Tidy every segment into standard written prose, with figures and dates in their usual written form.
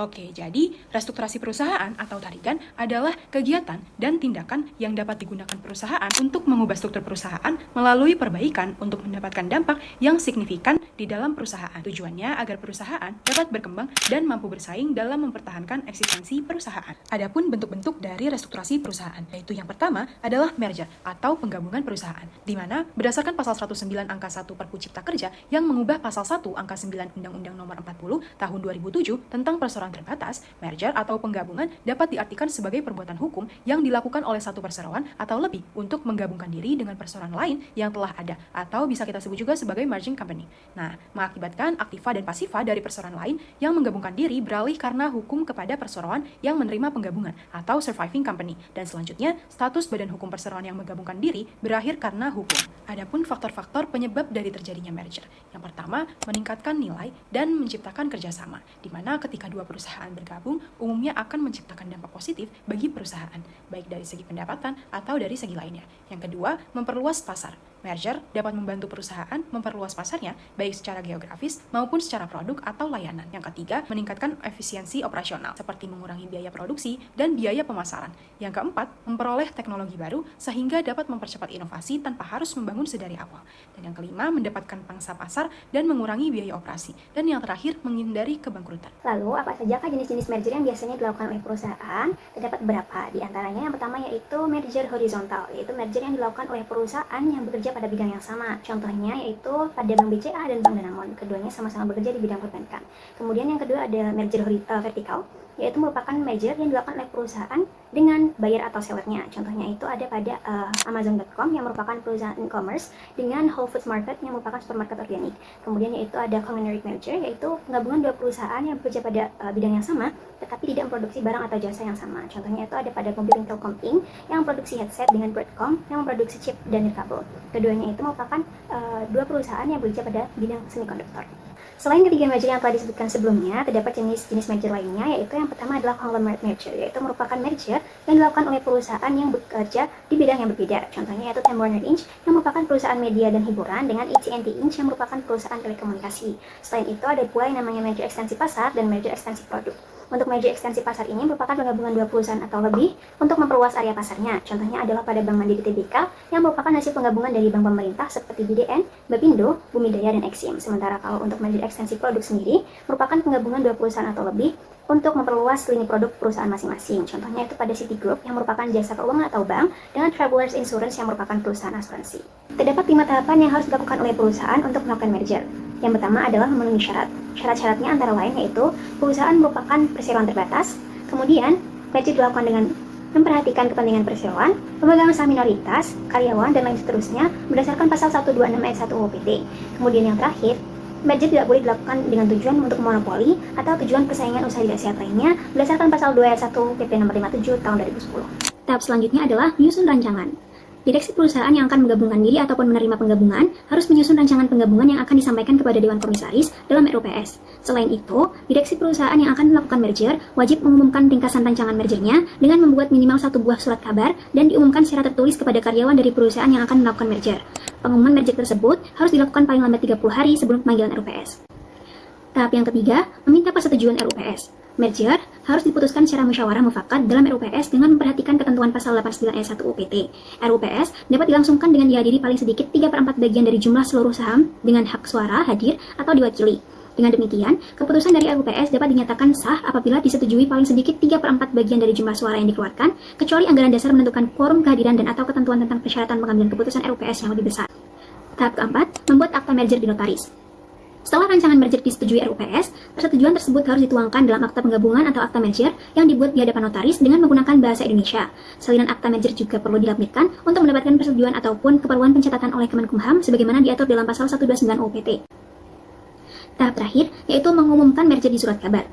Oke, jadi restrukturasi perusahaan atau tarigan adalah kegiatan dan tindakan yang dapat digunakan perusahaan untuk mengubah struktur perusahaan melalui perbaikan untuk mendapatkan dampak yang signifikan di dalam perusahaan. Tujuannya agar perusahaan dapat berkembang dan mampu bersaing dalam mempertahankan eksistensi perusahaan. Adapun bentuk-bentuk dari restrukturasi perusahaan, yaitu yang pertama adalah merger atau penggabungan perusahaan, di mana berdasarkan pasal 109 angka 1 Perpu Cipta Kerja yang mengubah pasal 1 angka 9 Undang-Undang Nomor 40 Tahun 2007 tentang perseroan terbatas, merger atau penggabungan dapat diartikan sebagai perbuatan hukum yang dilakukan oleh satu perseroan atau lebih untuk menggabungkan diri dengan perseroan lain yang telah ada, atau bisa kita sebut juga sebagai merging company. Nah, mengakibatkan aktiva dan pasiva dari perseroan lain yang menggabungkan diri beralih karena hukum kepada perseroan yang menerima penggabungan atau surviving company, dan selanjutnya status badan hukum perseroan yang menggabungkan diri berakhir karena hukum. Adapun faktor-faktor penyebab dari terjadinya merger. Yang pertama, meningkatkan nilai dan menciptakan kerjasama, di mana ketika dua perusahaan bergabung, umumnya akan menciptakan dampak positif bagi perusahaan, baik dari segi pendapatan atau dari segi lainnya. Yang kedua, memperluas pasar. Merger dapat membantu perusahaan memperluas pasarnya, baik secara geografis maupun secara produk atau layanan. Yang ketiga, meningkatkan efisiensi operasional, seperti mengurangi biaya produksi dan biaya pemasaran. Yang keempat, memperoleh teknologi baru sehingga dapat mempercepat inovasi tanpa harus membangun sedari awal. Dan yang kelima, mendapatkan pangsa pasar dan mengurangi biaya operasi. Dan yang terakhir, menghindari kebangkrutan. Lalu, apa saja jenis-jenis merger yang biasanya dilakukan oleh perusahaan? Terdapat beberapa. Di antaranya yang pertama yaitu merger horizontal, yaitu merger yang dilakukan oleh perusahaan yang bekerja pada bidang yang sama. Contohnya yaitu pada Bank BCA dan Bank Danamon. Keduanya sama-sama bekerja di bidang perbankan. Kemudian yang kedua ada merger vertikal, yaitu merupakan merger yang dilakukan oleh perusahaan dengan buyer atau sellernya. Contohnya itu ada pada Amazon.com yang merupakan perusahaan e-commerce dengan Whole Foods Market yang merupakan supermarket organik. Kemudian yaitu ada conglomerate merger, yaitu penggabungan dua perusahaan yang bekerja pada bidang yang sama tetapi tidak memproduksi barang atau jasa yang sama. Contohnya itu ada pada Computing Telkom Inc. yang memproduksi headset dengan Broadcom yang memproduksi chip dan nirkabel. Keduanya itu merupakan dua perusahaan yang bekerja pada bidang semikonduktor. Selain ketiga merger yang telah disebutkan sebelumnya, terdapat jenis-jenis merger lainnya, yaitu yang pertama adalah conglomerate merger, yaitu merupakan merger yang dilakukan oleh perusahaan yang bekerja di bidang yang berbeda. Contohnya yaitu Time Warner Inc. yang merupakan perusahaan media dan hiburan dengan AT&T Inc. yang merupakan perusahaan telekomunikasi. Selain itu ada pula yang namanya merger ekstensi pasar dan merger ekstensi produk. Untuk merger ekstensi pasar ini merupakan penggabungan dua perusahaan atau lebih untuk memperluas area pasarnya. Contohnya adalah pada Bank Mandiri Tbk yang merupakan hasil penggabungan dari bank pemerintah seperti BDN, Bapindo, Bumidaya, dan Exim. Sementara kalau untuk merger ekstensi produk sendiri merupakan penggabungan dua perusahaan atau lebih untuk memperluas lini produk perusahaan masing-masing. Contohnya itu pada Citigroup yang merupakan jasa keuangan atau bank dengan Travelers Insurance yang merupakan perusahaan asuransi. Terdapat 5 tahapan yang harus dilakukan oleh perusahaan untuk melakukan merger. Yang pertama adalah memenuhi syarat. Syarat-syaratnya antara lain yaitu perusahaan merupakan perseroan terbatas, kemudian merger dilakukan dengan memperhatikan kepentingan perseroan, pemegang saham minoritas, karyawan, dan lain seterusnya berdasarkan pasal 126 ayat 1 UU PT. Kemudian yang terakhir, merger tidak boleh dilakukan dengan tujuan untuk monopoli atau tujuan persaingan usaha tidak sehat lainnya berdasarkan pasal 2 ayat 1 PP nomor 57 tahun 2010. Tahap selanjutnya adalah menyusun rancangan. Direksi perusahaan yang akan menggabungkan diri ataupun menerima penggabungan harus menyusun rancangan penggabungan yang akan disampaikan kepada Dewan Komisaris dalam RUPS. Selain itu, direksi perusahaan yang akan melakukan merger wajib mengumumkan ringkasan rancangan mergernya dengan membuat minimal 1 buah surat kabar dan diumumkan secara tertulis kepada karyawan dari perusahaan yang akan melakukan merger. Pengumuman merger tersebut harus dilakukan paling lambat 30 hari sebelum pemanggilan RUPS. Tahap yang ketiga, meminta persetujuan RUPS. Merger harus diputuskan secara musyawarah mufakat dalam RUPS dengan memperhatikan ketentuan pasal 89 ayat 1 UPT. RUPS dapat dilangsungkan dengan dihadiri paling sedikit 3/4 bagian dari jumlah seluruh saham dengan hak suara hadir atau diwakili. Dengan demikian, keputusan dari RUPS dapat dinyatakan sah apabila disetujui paling sedikit 3/4 bagian dari jumlah suara yang dikeluarkan, kecuali anggaran dasar menentukan quorum kehadiran dan atau ketentuan tentang persyaratan pengambilan keputusan RUPS yang lebih besar. Tahap keempat, membuat akta merger di notaris. Setelah rancangan merger disetujui RUPS, persetujuan tersebut harus dituangkan dalam akta penggabungan atau akta merger yang dibuat di hadapan notaris dengan menggunakan bahasa Indonesia. Salinan akta merger juga perlu dilampirkan untuk mendapatkan persetujuan ataupun keperluan pencatatan oleh Kemenkumham sebagaimana diatur dalam pasal 129 UPT. Tahap terakhir yaitu mengumumkan merger di surat kabar.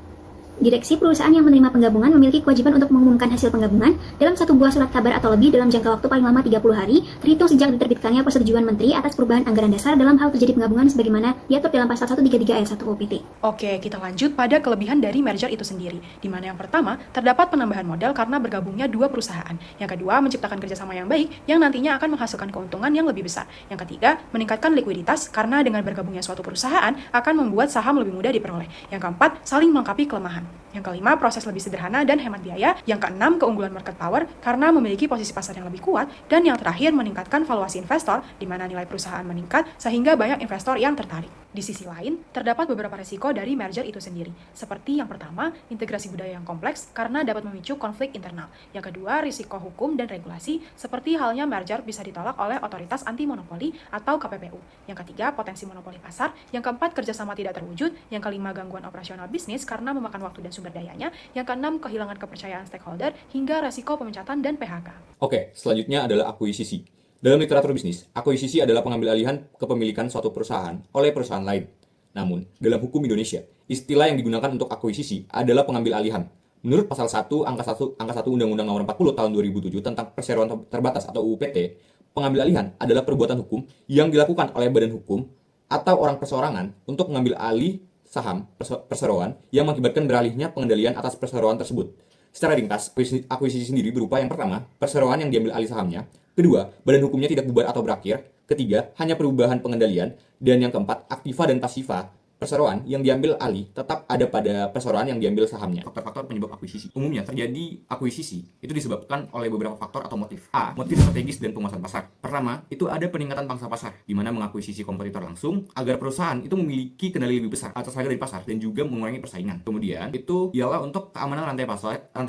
Direksi perusahaan yang menerima penggabungan memiliki kewajiban untuk mengumumkan hasil penggabungan dalam satu buah surat kabar atau lebih dalam jangka waktu paling lama 30 hari, terhitung sejak diterbitkannya persetujuan Menteri atas perubahan anggaran dasar dalam hal terjadi penggabungan sebagaimana diatur dalam pasal 133 ayat 1 UPT. Oke, kita lanjut pada kelebihan dari merger itu sendiri, di mana yang pertama, terdapat penambahan modal karena bergabungnya dua perusahaan. Yang kedua, menciptakan kerjasama yang baik, yang nantinya akan menghasilkan keuntungan yang lebih besar. Yang ketiga, meningkatkan likuiditas, karena dengan bergabungnya suatu perusahaan akan membuat saham lebih mudah diperoleh. Yang keempat, saling melengkapi kelemahan. Yang kelima, proses lebih sederhana dan hemat biaya. Yang keenam, keunggulan market power karena memiliki posisi pasar yang lebih kuat. Dan yang terakhir, meningkatkan valuasi investor, di mana nilai perusahaan meningkat sehingga banyak investor yang tertarik. Di sisi lain, terdapat beberapa resiko dari merger itu sendiri. Seperti yang pertama, integrasi budaya yang kompleks karena dapat memicu konflik internal. Yang kedua, risiko hukum dan regulasi, seperti halnya merger bisa ditolak oleh otoritas anti monopoli atau KPPU. Yang ketiga, potensi monopoli pasar. Yang keempat, kerjasama tidak terwujud. Yang kelima, gangguan operasional bisnis karena memakan waktu dan sumber dayanya. Yang keenam, kehilangan kepercayaan stakeholder hingga resiko pemecatan dan PHK. Oke, selanjutnya adalah akuisisi. Dalam literatur bisnis, akuisisi adalah pengambil alihan kepemilikan suatu perusahaan oleh perusahaan lain. Namun, dalam hukum Indonesia, istilah yang digunakan untuk akuisisi adalah pengambil alihan. Menurut pasal 1 angka 1 Undang-Undang Nomor 40 tahun 2007 tentang perseroan terbatas atau UU PT, pengambil alihan adalah perbuatan hukum yang dilakukan oleh badan hukum atau orang perseorangan untuk mengambil alih saham perseroan yang mengakibatkan beralihnya pengendalian atas perseroan tersebut. Secara ringkas, akuisisi sendiri berupa yang pertama, perseroan yang diambil alih sahamnya. Kedua, badan hukumnya tidak bubar atau berakhir. Ketiga, hanya perubahan pengendalian. Dan yang keempat, aktiva dan pasiva perseroan yang diambil alih tetap ada pada perseroan yang diambil sahamnya. Faktor-faktor penyebab akuisisi. Umumnya terjadi akuisisi itu disebabkan oleh beberapa faktor atau motif. A. Motif strategis dan penguasaan pasar. Pertama, itu ada peningkatan pangsa pasar, di mana mengakuisisi kompetitor langsung agar perusahaan itu memiliki kendali lebih besar atas harga dari pasar dan juga mengurangi persaingan. Kemudian, itu ialah untuk keamanan rantai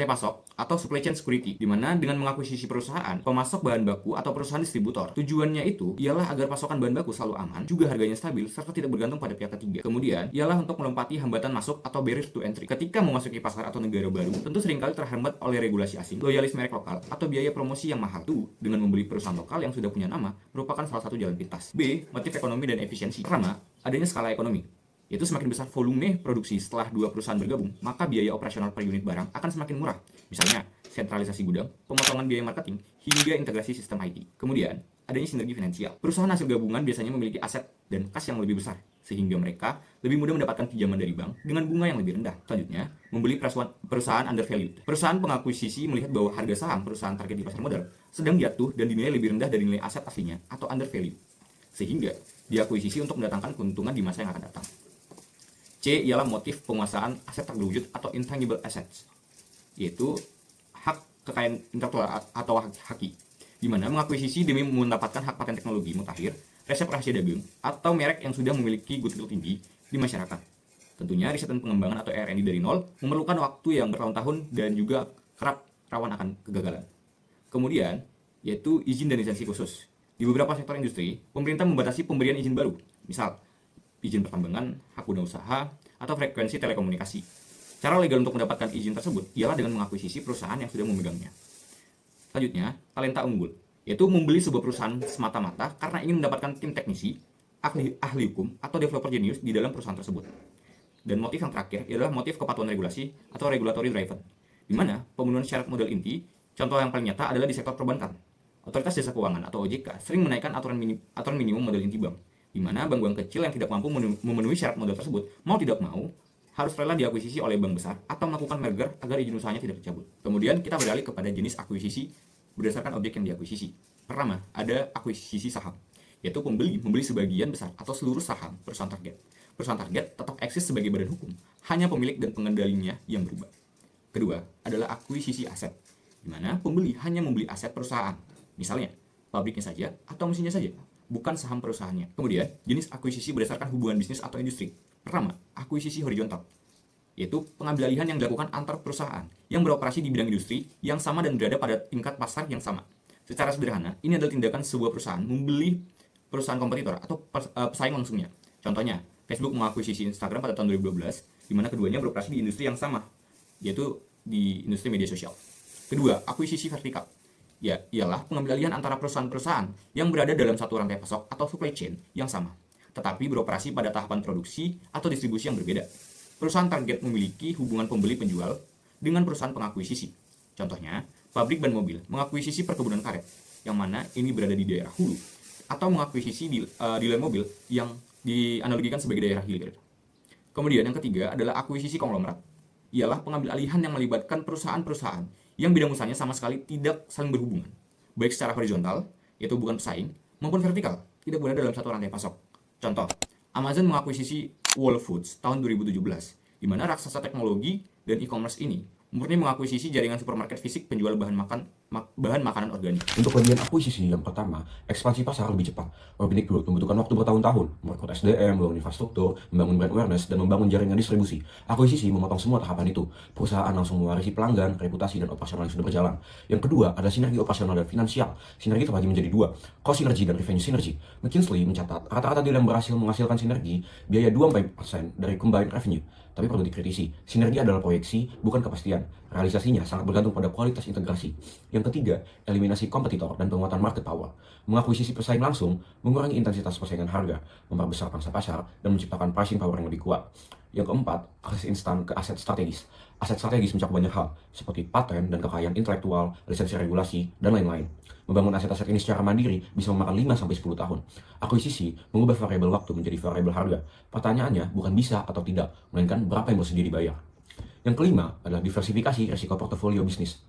pasok atau supply chain security, di mana dengan mengakuisisi perusahaan, pemasok bahan baku atau perusahaan distributor. Tujuannya itu ialah agar pasokan bahan baku selalu aman, juga harganya stabil serta tidak bergantung pada pihak ketiga. Kemudian, ialah untuk melompati hambatan masuk atau barrier to entry. Ketika memasuki pasar atau negara baru, tentu seringkali terhambat oleh regulasi asing, loyalis merek lokal, atau biaya promosi yang mahal. Itu, dengan membeli perusahaan lokal yang sudah punya nama, merupakan salah satu jalan pintas. B. Motif ekonomi dan efisiensi. Pertama, adanya skala ekonomi. Yaitu semakin besar volume produksi setelah dua perusahaan bergabung, maka biaya operasional per unit barang akan semakin murah. Misalnya, sentralisasi gudang, pemotongan biaya marketing, hingga integrasi sistem IT. Kemudian, adanya sinergi finansial. Perusahaan hasil gabungan biasanya memiliki aset dan kas yang lebih besar, sehingga mereka lebih mudah mendapatkan pinjaman dari bank dengan bunga yang lebih rendah. Selanjutnya, membeli perusahaan undervalued. Perusahaan pengakuisisi melihat bahwa harga saham perusahaan target di pasar modal sedang jatuh dan dinilai lebih rendah dari nilai aset aslinya atau undervalued, sehingga diakuisisi untuk mendatangkan keuntungan di masa yang akan datang. C ialah motif penguasaan aset tak berwujud atau intangible assets, yaitu hak kekayaan intelektual atau haki, di mana mengakuisisi demi mendapatkan hak paten teknologi mutakhir, resep rahasia dagang, atau merek yang sudah memiliki goodwill tinggi di masyarakat. Tentunya riset dan pengembangan atau R&D dari nol memerlukan waktu yang bertahun-tahun dan juga kerap rawan akan kegagalan. Kemudian, yaitu izin dan lisensi khusus. Di beberapa sektor industri, pemerintah membatasi pemberian izin baru, misal izin pertambangan, hak guna usaha, atau frekuensi telekomunikasi. Cara legal untuk mendapatkan izin tersebut ialah dengan mengakuisisi perusahaan yang sudah memegangnya. Selanjutnya, talenta unggul, yaitu membeli sebuah perusahaan semata-mata karena ingin mendapatkan tim teknisi, ahli hukum, atau developer jenius di dalam perusahaan tersebut. Dan motif yang terakhir adalah motif kepatuhan regulasi atau regulatory driven, di mana pemenuhan syarat modal inti, contoh yang paling nyata adalah di sektor perbankan. Otoritas Jasa Keuangan atau OJK sering menaikkan aturan minimum modal inti bank, di mana bank-bank kecil yang tidak mampu memenuhi syarat modal tersebut, mau tidak mau, harus rela diakuisisi oleh bank besar atau melakukan merger agar izin usahanya tidak dicabut. Kemudian kita beralih kepada jenis akuisisi berdasarkan objek yang diakuisisi. Pertama, ada akuisisi saham, yaitu pembeli membeli sebagian besar atau seluruh saham perusahaan target. Perusahaan target tetap eksis sebagai badan hukum, hanya pemilik dan pengendalinya yang berubah. Kedua, adalah akuisisi aset, di mana pembeli hanya membeli aset perusahaan, misalnya pabriknya saja atau mesinnya saja, bukan saham perusahaannya. Kemudian, jenis akuisisi berdasarkan hubungan bisnis atau industri. Pertama, akuisisi horizontal, yaitu pengambil alihan yang dilakukan antar perusahaan yang beroperasi di bidang industri yang sama dan berada pada tingkat pasar yang sama. Secara sederhana, ini adalah tindakan sebuah perusahaan membeli perusahaan kompetitor atau pesaing langsungnya. Contohnya, Facebook mengakuisisi Instagram pada tahun 2012, di mana keduanya beroperasi di industri yang sama, yaitu di industri media sosial. Kedua, akuisisi vertikal, ialah pengambil alihan antara perusahaan-perusahaan yang berada dalam satu rantai pasok atau supply chain yang sama, tetapi beroperasi pada tahapan produksi atau distribusi yang berbeda. perusahaan target memiliki hubungan pembeli-penjual dengan perusahaan pengakuisisi. Contohnya, pabrik ban mobil mengakuisisi perkebunan karet, yang mana ini berada di daerah hulu, atau mengakuisisi dealer mobil yang dianalogikan sebagai daerah hilir. Kemudian yang ketiga adalah akuisisi konglomerat. Ialah pengambil alihan yang melibatkan perusahaan-perusahaan yang bidang usahanya sama sekali tidak saling berhubungan, baik secara horizontal, yaitu bukan pesaing, maupun vertikal, tidak berada dalam satu rantai pasok. Contoh, Amazon mengakuisisi Whole Foods tahun 2017, di mana raksasa teknologi dan e-commerce ini murni mengakuisisi jaringan supermarket fisik penjual bahan makanan organik. Untuk bagian akuisisi yang pertama, ekspansi pasar lebih cepat. Organic growth membutuhkan waktu bertahun-tahun, merekrut SDM, membangun infrastruktur, membangun brand awareness, dan membangun jaringan distribusi. Akuisisi memotong semua tahapan itu. Perusahaan langsung mewarisi pelanggan, reputasi, dan operasional yang sudah berjalan. Yang kedua ada sinergi operasional dan finansial. Sinergi terbagi menjadi dua, cost synergy dan revenue synergy. McKinsey mencatat rata-rata deal yang berhasil menghasilkan sinergi biaya 2-4% dari combined revenue. Tapi perlu dikritisi, sinergi adalah proyeksi, bukan kepastian. Realisasinya sangat bergantung pada kualitas integrasi. Yang ketiga, eliminasi kompetitor dan penguatan market power. Mengakuisisi pesaing langsung, mengurangi intensitas persaingan harga, memperbesar pangsa pasar, dan menciptakan pricing power yang lebih kuat. Yang keempat, akses instan ke aset strategis. Aset strategis mencakup banyak hal, seperti paten dan kekayaan intelektual, lisensi regulasi, dan lain-lain. Membangun aset-aset ini secara mandiri bisa memakan 5-10 tahun. Akuisisi mengubah variabel waktu menjadi variabel harga. Pertanyaannya bukan bisa atau tidak, melainkan berapa yang bersedia dibayar. Yang kelima adalah diversifikasi risiko portofolio bisnis.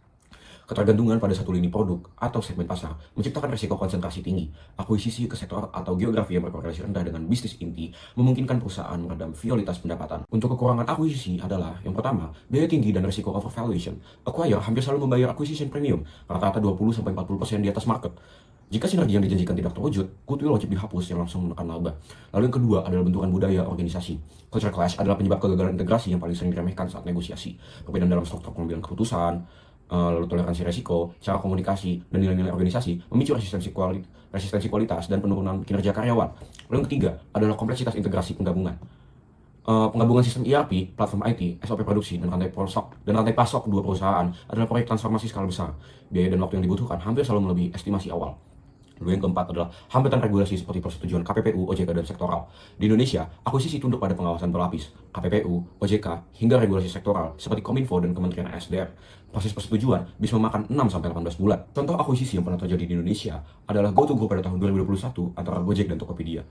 Ketergantungan pada satu lini produk atau segmen pasar menciptakan risiko konsentrasi tinggi. Akuisisi ke sektor atau geografi yang berkorelasi rendah dengan bisnis inti memungkinkan perusahaan meredam volatilitas pendapatan. Untuk kekurangan akuisisi adalah, yang pertama, biaya tinggi dan risiko overvaluation. Acquire hampir selalu membayar acquisition premium, rata-rata 20-40% di atas market. Jika sinergi yang dijanjikan tidak terwujud, goodwill wajib dihapus yang langsung menekan laba. Lalu yang kedua adalah benturan budaya organisasi. Culture clash adalah penyebab kegagalan integrasi yang paling sering diremehkan saat negosiasi. Perbedaan dalam struktur pengambilan keputusan, lalu toleransi resiko, cara komunikasi, dan nilai-nilai organisasi memicu resistensi kualitas dan penurunan kinerja karyawan. Lalu yang ketiga adalah kompleksitas integrasi penggabungan. Penggabungan sistem ERP, platform IT, SOP produksi, dan rantai pasok kedua perusahaan adalah proyek transformasi skala besar. Biaya dan waktu yang dibutuhkan hampir selalu melebihi estimasi awal. Lalu yang keempat adalah hambatan regulasi seperti persetujuan KPPU, OJK, dan sektoral. Di Indonesia, akuisisi tunduk pada pengawasan berlapis, KPPU, OJK, hingga regulasi sektoral seperti Kominfo dan Kementerian SDM. Proses persetujuan bisa memakan 6-18 bulan. Contoh akuisisi yang pernah terjadi di Indonesia adalah GoTo Group pada tahun 2021 antara Gojek dan Tokopedia.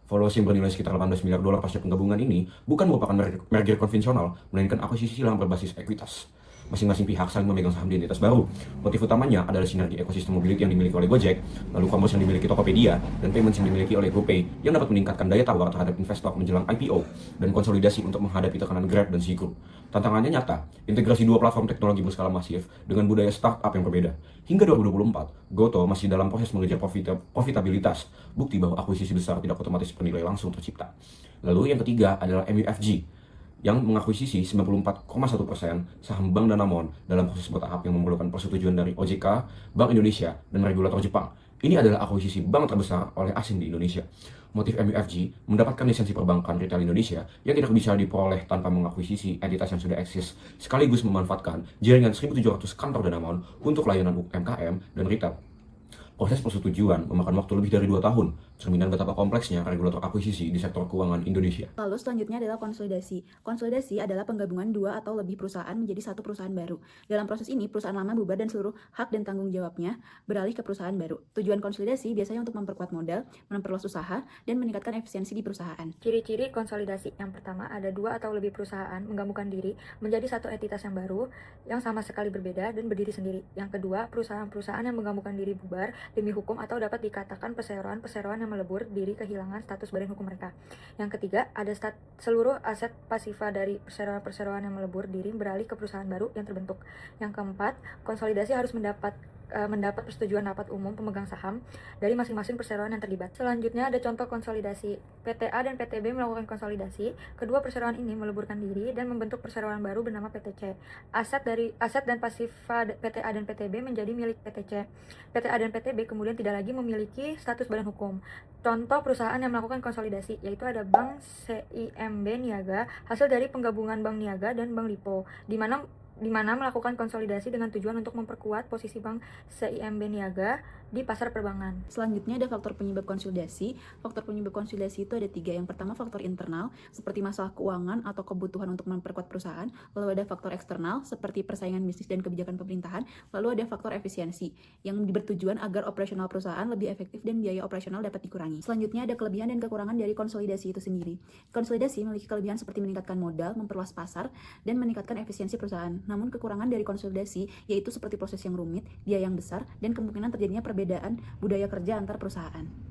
Valuasi yang bernilai sekitar $18 miliar pasca penggabungan ini bukan merupakan merger konvensional, melainkan akuisisi yang berbasis ekuitas. Masing-masing pihak saling memegang saham di entitas baru. Motif utamanya adalah sinergi ekosistem mobility yang dimiliki oleh Gojek, lalu commerce yang dimiliki Tokopedia, dan payments yang dimiliki oleh GoPay yang dapat meningkatkan daya tawar terhadap investor menjelang IPO dan konsolidasi untuk menghadapi tekanan Grab dan Sea Group. Tantangannya nyata, integrasi dua platform teknologi berskala masif dengan budaya startup yang berbeda. Hingga 2024, Goto masih dalam proses mengejar profitabilitas, bukti bahwa akuisisi besar tidak otomatis bernilai langsung tercipta. Lalu yang ketiga adalah MUFG, yang mengakuisisi 94,1% saham Bank Danamon dalam proses bertahap yang memerlukan persetujuan dari OJK, Bank Indonesia, dan regulator Jepang. Ini adalah akuisisi bank terbesar oleh asing di Indonesia. Motif MUFG mendapatkan lisensi perbankan retail Indonesia yang tidak bisa diperoleh tanpa mengakuisisi entitas yang sudah eksis, sekaligus memanfaatkan jaringan 1.700 kantor Danamon untuk layanan UMKM dan retail. Proses persetujuan memakan waktu lebih dari 2 tahun, cerminan betapa kompleksnya regulator akuisisi di sektor keuangan Indonesia. Lalu selanjutnya adalah konsolidasi. Konsolidasi adalah penggabungan 2 atau lebih perusahaan menjadi satu perusahaan baru. Dalam proses ini, perusahaan lama bubar dan seluruh hak dan tanggung jawabnya beralih ke perusahaan baru. Tujuan konsolidasi biasanya untuk memperkuat modal, memperluas usaha, dan meningkatkan efisiensi di perusahaan. Ciri-ciri konsolidasi. Yang pertama, ada 2 atau lebih perusahaan menggabungkan diri menjadi satu entitas yang baru, yang sama sekali berbeda dan berdiri sendiri. Yang kedua, perusahaan-perusahaan yang menggabungkan diri bubar demi hukum atau dapat dikatakan perseroan-perseroan yang melebur diri kehilangan status badan hukum mereka. Yang ketiga, ada seluruh aset pasifa dari perseroan-perseroan yang melebur diri beralih ke perusahaan baru yang terbentuk. Yang keempat, konsolidasi harus mendapat persetujuan rapat umum pemegang saham dari masing-masing perseroan yang terlibat. Selanjutnya ada contoh konsolidasi. PTA dan PTB melakukan konsolidasi. Kedua perseroan ini meleburkan diri dan membentuk perseroan baru bernama PTC. Aset dan pasifa PTA dan PTB menjadi milik PTC. PTA dan PTB kemudian tidak lagi memiliki status badan hukum. Contoh perusahaan yang melakukan konsolidasi yaitu ada Bank CIMB Niaga, hasil dari penggabungan Bank Niaga dan Bank Lipo, di mana di mana melakukan konsolidasi dengan tujuan untuk memperkuat posisi bank CIMB Niaga di pasar perbankan. Selanjutnya ada faktor penyebab konsolidasi. Faktor penyebab konsolidasi itu ada 3. Yang pertama faktor internal, seperti masalah keuangan atau kebutuhan untuk memperkuat perusahaan. Lalu ada faktor eksternal, seperti persaingan bisnis dan kebijakan pemerintahan. Lalu ada faktor efisiensi, yang bertujuan agar operasional perusahaan lebih efektif dan biaya operasional dapat dikurangi. Selanjutnya ada kelebihan dan kekurangan dari konsolidasi itu sendiri. Konsolidasi memiliki kelebihan seperti meningkatkan modal, memperluas pasar, dan meningkatkan efisiensi perusahaan. Namun kekurangan dari konsolidasi yaitu seperti proses yang rumit, biaya yang besar, dan kemungkinan terjadinya perbedaan budaya kerja antar perusahaan.